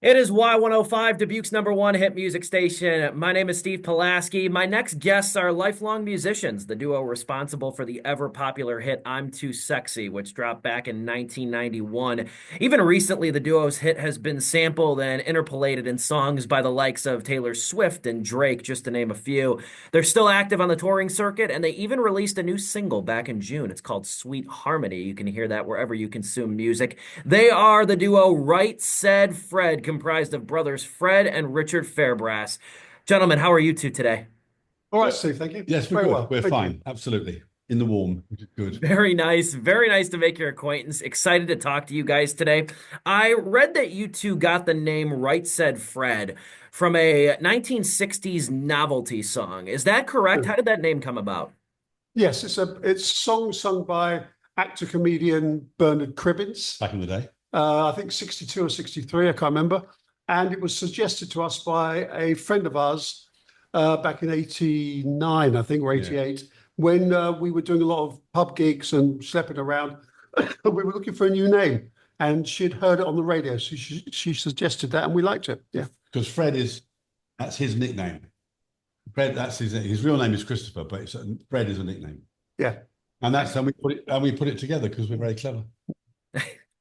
It is Y105, Dubuque's number one hit music station. My name is Steve Pulaski. My next guests are lifelong musicians, the duo responsible for the ever popular hit I'm Too Sexy, which dropped back in 1991. Even recently, the duo's hit has been sampled and interpolated in songs by the likes of Taylor Swift and Drake, just to name a few. They're still active on the touring circuit, and they even released a new single back in June. It's called Sweet Harmony. You can hear that wherever you consume music. They are the duo Right Said Fred, comprised of brothers Fred and Richard Fairbrass. Gentlemen, how are you two today? All right, Steve, thank you. Yes, we're Very good. well, We're thank you. fine. Absolutely. In the warm, which is good. Very nice. Very nice to make your acquaintance. Excited to talk to you guys today. I read that you two got the name Right Said Fred from a 1960s novelty song. Is that correct? How Good. did that name come about? Yes, it's a song sung by actor comedian Bernard Cribbins. Back in the day. I think 62 or 63, I can't remember. And it was suggested to us by a friend of ours back in 89, I think, or Yeah. 88, when we were doing a lot of pub gigs and schlepping around. We were looking for a new name, and she'd heard it on the radio, so she suggested that, and we liked it. Yeah. Because that's his nickname. Fred, that's his real name is Christopher, but Fred is a nickname. Yeah. And we put it together because we're very clever.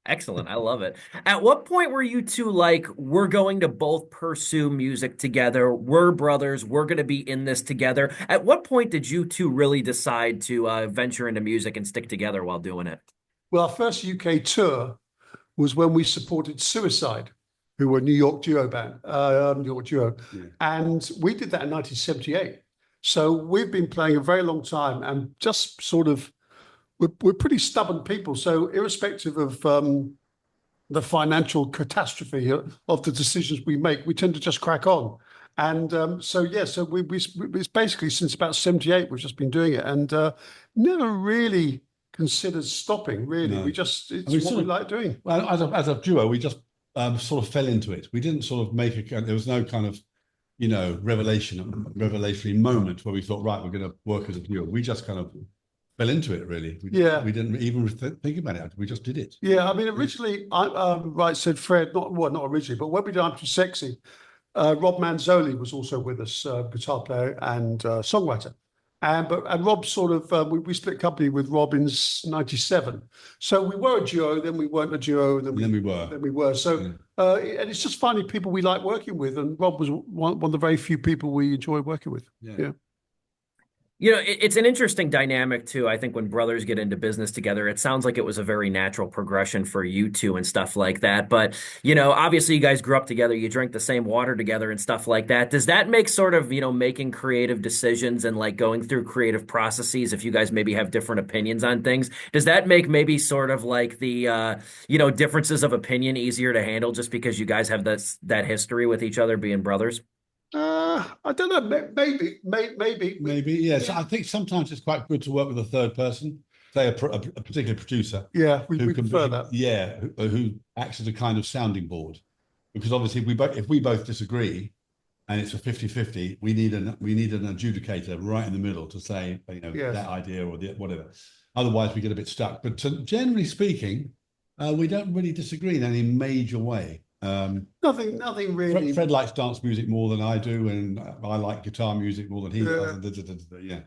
Excellent. I love it. At what point were you two like, we're going to both pursue music together? We're brothers. We're going to be in this together. At what point did you two really decide to venture into music and stick together while doing it? Well, our first UK tour was when we supported Suicide, who were a New York duo band, New York duo, Yeah. and we did that in 1978. So we've been playing a very long time, and just sort of we're pretty stubborn people. So irrespective of the financial catastrophe of the decisions we make, we tend to just crack on. And so we it's basically since about 78 we've just been doing it, and never really considered stopping. Really, No. we just it's I mean, what we like doing. well, as a duo, we just sort of fell into it. We didn't sort of there was no kind of, revelatory moment where we thought, right, we're going to work as a duo. We just kind of fell into it, really. Yeah. We didn't even think about it. We just did it. Yeah, I mean, originally, right, said Fred, not originally, but when we did I'm Too Sexy, Rob Manzoli was also with us, guitar player and songwriter. And Rob sort of, we split company with Rob in 97. So we were a duo, then we weren't a duo, and Then we were. then we were. So, Yeah. and it's just finding people we like working with. And Rob was one of the very few people we enjoy working with. Yeah. Yeah. It's an interesting dynamic too. I think when brothers get into business together, it sounds like it was a very natural progression for you two and stuff like that. But, obviously you guys grew up together, you drank the same water together and stuff like that. Does that make sort of, making creative decisions and like going through creative processes, if you guys maybe have different opinions on things, does that make maybe sort of like the, differences of opinion easier to handle just because you guys have that history with each other being brothers? I don't know, maybe. Maybe, yes. I think sometimes it's quite good to work with a third person, say a particular producer Yeah, we who can prefer that. yeah, who acts as a kind of sounding board. Because obviously, if we both disagree, and it's a 50-50, we need an adjudicator right in the middle to say, Yes. that idea or whatever. Otherwise, we get a bit stuck. But generally speaking, we don't really disagree in any major way. Nothing really. Fred likes dance music more than I do, and I like guitar music more than he Yeah. does. Yeah.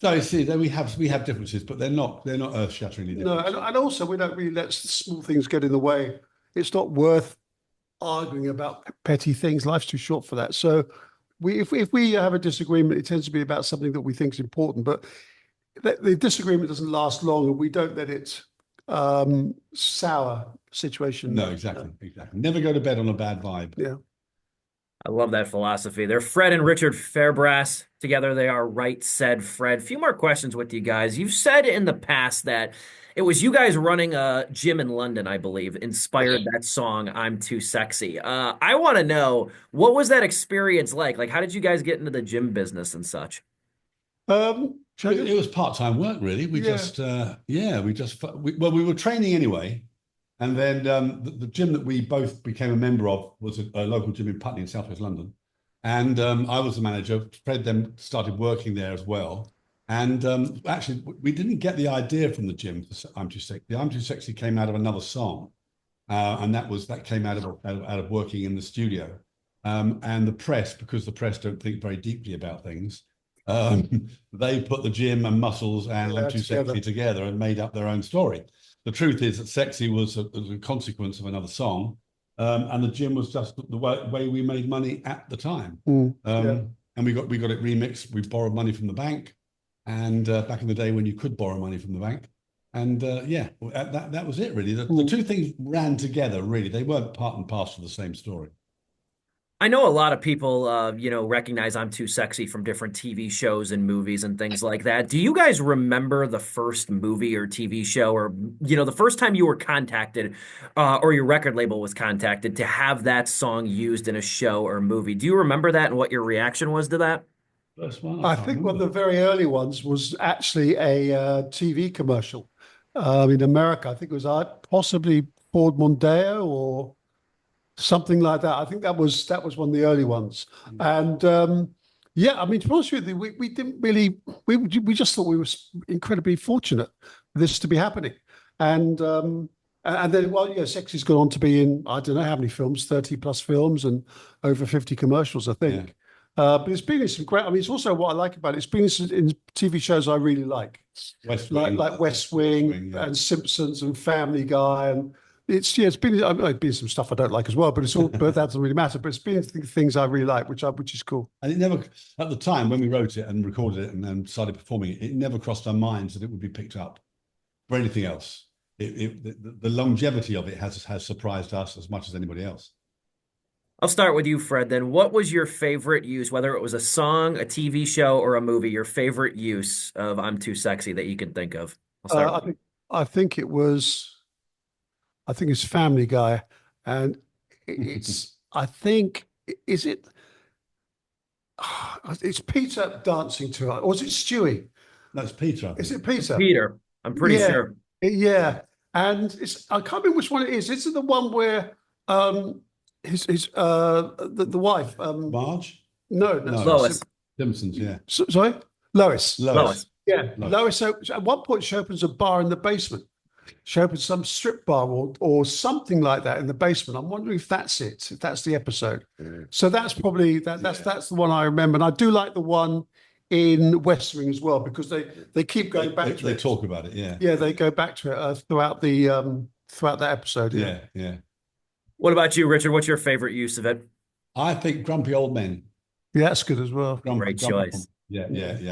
So you see, then we have differences, but they're not earth-shatteringly No, different. and also we don't really let small things get in the way. It's not worth arguing about petty things. Life's too short for that. So if we have a disagreement, it tends to be about something that we think is important. But the disagreement doesn't last long, and we don't let it sour situation. No, exactly. Never go to bed on a bad vibe. Yeah. I love that philosophy. They're Fred and Richard Fairbrass. Together they are Right Said Fred. Few more questions with you guys. You've said in the past that it was you guys running a gym in London, I believe, inspired that song, I'm Too Sexy. I want to know, what was that experience like? Like, how did you guys get into the gym business and such? Shall I It was part-time work, really. We Yeah. just, we were training anyway. And then the gym that we both became a member of was a local gym in Putney in Southwest London. And I was the manager. Fred then started working there as well. And actually, we didn't get the idea from the gym for I'm Too Sexy. The I'm Too Sexy came out of another song. and that came out of working in the studio. And the press, because the press don't think very deeply about things, they put the gym and muscles and I'm Too Sexy together and made up their own story. The truth is that Sexy was a consequence of another song, and the gym was just the way we made money at the time. And we got it remixed. We borrowed money from the bank, and back in the day when you could borrow money from the bank. And that was it really. The two things ran together really. They weren't part and parcel of the same story. I know a lot of people, recognize I'm Too Sexy from different TV shows and movies and things like that. Do you guys remember the first movie or TV show, or, the first time you were contacted, or your record label was contacted to have that song used in a show or movie? Do you remember that and what your reaction was to that? First one, I think one of the very early ones was actually a TV commercial in America. I think it was possibly Ford Mondeo or something like that. I think that was one of the early ones. And to be honest with you, we didn't really we just thought we were incredibly fortunate for this to be happening. And then Sexy's gone on to be in I don't know how many films, 30 plus films and over 50 commercials, I think. Yeah. But it's been in some great. It's also what I like about it. It's been in TV shows I really like, like West Wing and Simpsons and Family Guy, and it's been some stuff I don't like as well. But but that doesn't really matter. But it's been things I really like, which is cool. And it never, at the time when we wrote it and recorded it and then started performing it, it never crossed our minds that it would be picked up for anything else. The longevity of it has surprised us as much as anybody else. I'll start with you, Fred, then. What was your favorite use, whether it was a song, a TV show, or a movie, your favorite use of I'm Too Sexy that you can think of? I think it's Family Guy. And it's Peter dancing to it, or is it Stewie? No, it's Peter. Is it Peter? Peter, I'm pretty sure. Yeah. And I can't remember which one it is. Is it the one where the wife Marge? No, Lois. Simpsons, yeah. Sorry? Lois. Yeah. Lois. So at one point she opens a bar in the basement. She opens some strip bar or something like that in the basement. I'm wondering if that's it, if that's the episode. So that's probably that's the one I remember. And I do like the one in West Wing as well, because they keep going back to it. They talk about it, yeah. Yeah, they go back to it throughout that episode. Yeah. What about you, Richard? What's your favorite use of it? I think Grumpy Old Men. Yeah, that's good as well. Great choice. Yeah.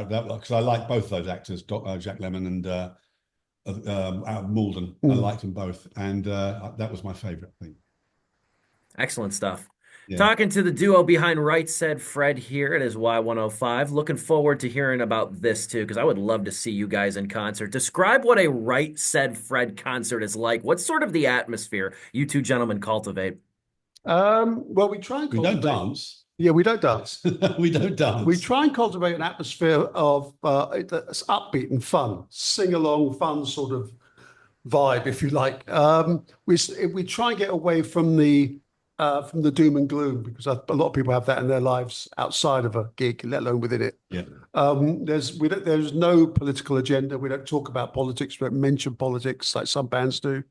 Because I like both those actors, Jack Lemmon and Malden. I liked them both, and that was my favorite thing. Excellent stuff. Yeah. Talking to the duo behind Right Said Fred here at his Y105. Looking forward to hearing about this too, because I would love to see you guys in concert. Describe what a Right Said Fred concert is like. What's sort of the atmosphere you two gentlemen cultivate? Well, we try and we don't dance. Yeah, we don't dance. We don't dance. We try and cultivate an atmosphere of that's upbeat and fun, sing along, fun sort of vibe, if you like. We try and get away from the doom and gloom, because a lot of people have that in their lives outside of a gig, let alone within it. Yeah. There's no political agenda. We don't talk about politics. We don't mention politics like some bands do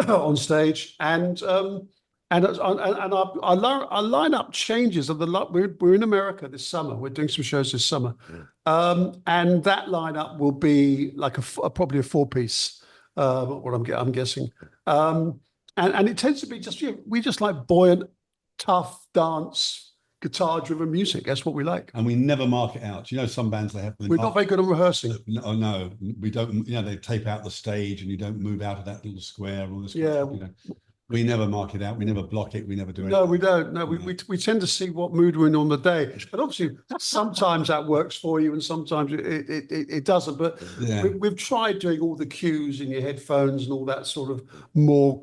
on stage. And our lineup changes. We're in America this summer. We're doing some shows this summer, and that lineup will be like probably a 4-piece. What I'm guessing. And it tends to be we just like buoyant, tough dance, guitar-driven music. That's what we like. And we never mark it out. Some bands we're not very good at rehearsing. No, we don't. They tape out the stage, and you don't move out of that little square. All this. Yeah. We never mark it out. We never block it. We never do anything. No, we don't. No, we tend to see what mood we're in on the day. And obviously, sometimes that works for you, and sometimes it doesn't. But we've tried doing all the cues in your headphones and all that sort of more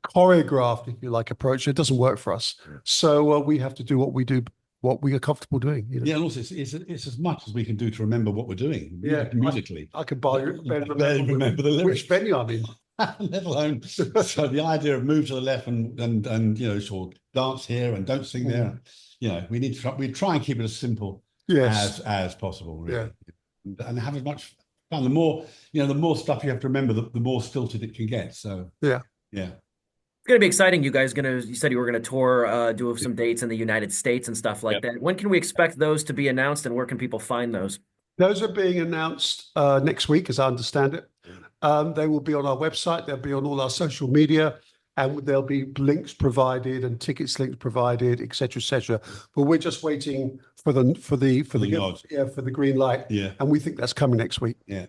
choreographed, if you like, approach. It doesn't work for us. So we have to do what we do, what we are comfortable doing. Yeah, and also it's as much as we can do to remember what we're doing. Musically. I could barely remember the lyrics. Which venue I'm in. Let alone so the idea of move to the left and sort of dance here and don't sing there. We try and keep it as simple as possible, really. And have as much fun. The more stuff you have to remember, the more stilted it can get. So yeah. gonna be exciting. You said you were gonna tour, do some dates in the United States and stuff like Yep. that. When can we expect those to be announced, and where can people find those? Those are being announced next week, as I understand it. They will be on our website. They'll be on all our social media, and there'll be links provided and tickets links provided, etc., etc. But we're just waiting for the nod. for the green light. Yeah. And we think that's coming next week. Yeah.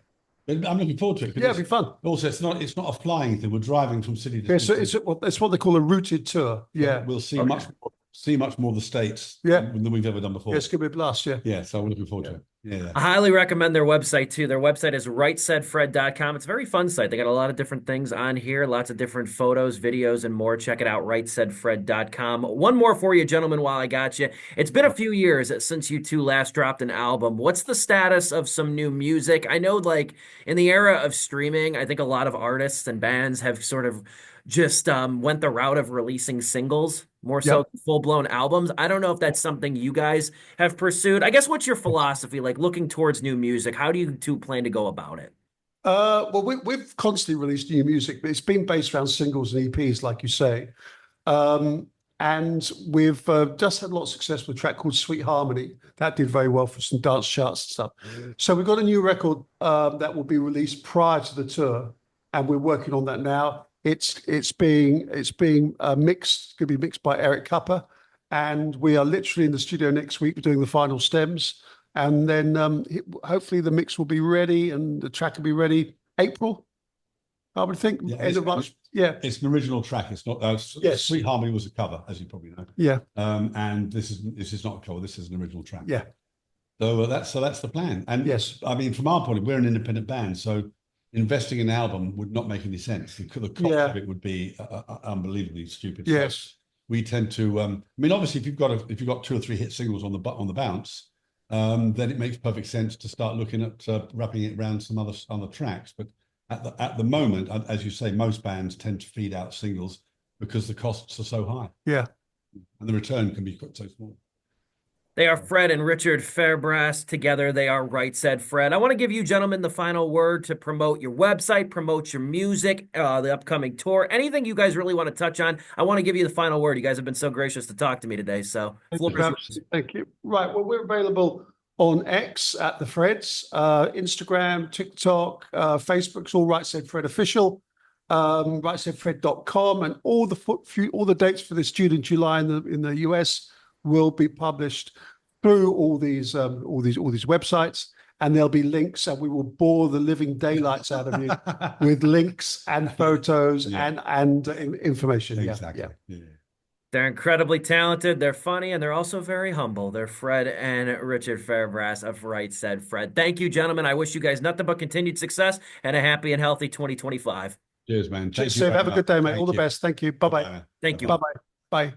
I'm looking forward to it. 'Cause Yeah, it'll be fun. Also, it's not a flying thing. We're driving from city to Yeah, city. so it's what they call a routed tour. Yeah. We'll see Okay. much more of the States Yeah. than we've ever done before. Yeah, it's gonna be a blast. Yeah. Yeah, so we're looking forward to it. Yeah. I highly recommend their website too. Their website is rightsaidfred.com. It's a very fun site. They got a lot of different things on here, lots of different photos, videos, and more. Check it out, rightsaidfred.com. One more for you, gentlemen, while I got you. It's been a few years since you two last dropped an album. What's the status of some new music? I know, like, in the era of streaming, I think a lot of artists and bands have sort of just went the route of releasing singles more so Yep. than full-blown albums. I don't know if that's something you guys have pursued. I guess what's your philosophy, like looking towards new music? How do you two plan to go about it? Well, we've constantly released new music, but it's been based around singles and EPs, like you say. And we've just had a lot of success with a track called Sweet Harmony. That did very well for some dance charts and stuff. So we've got a new record that will be released prior to the tour, and we're working on that now. It's being mixed, going to be mixed by Eric Cupper, and we are literally in the studio next week doing the final stems, and then hopefully the mix will be ready and the track will be ready April, I would think. Yeah, End of March. Yeah, It's an original track. It's not. Yes. Sweet Harmony was a cover, as you probably know. yeah, And this is not a cover. This is an original track. yeah, So that's the plan. And yes, I mean, from our point of view, we're an independent band, so investing in an album would not make any sense. The cost Yeah. of it would be unbelievably stupid. So yes, we tend to. I mean, obviously, if you've got 2 or 3 hit singles on the bounce, then it makes perfect sense to start looking at wrapping it around some other tracks. But at the moment, as you say, most bands tend to feed out singles because the costs are so high yeah. and the return can be so small. They are Fred and Richard Fairbrass. Together, they are Right Said Fred. I want to give you gentlemen the final word to promote your website, promote your music, the upcoming tour, anything you guys really want to touch on. I want to give you the final word. You guys have been so gracious to talk to me today. So, floor is yours. Thank you. Right. Well, we're available on X at the Freds, Instagram, TikTok, Facebook's all Right Said Fred official, rightsaidfred.com, and all the dates for this June and July in the US will be published through all these websites, and there'll be links, and we will bore the living daylights out of you with links and photos and information. Exactly. Yeah. They're incredibly talented. They're funny, and they're also very humble. They're Fred and Richard Fairbrass of Right Said Fred. Thank you, gentlemen. I wish you guys nothing but continued success and a happy and healthy 2025. Cheers, man. Cheers, Steve. Have a good day, mate. All the best. Thank you. Bye-bye. Thank you. Bye-bye. Bye.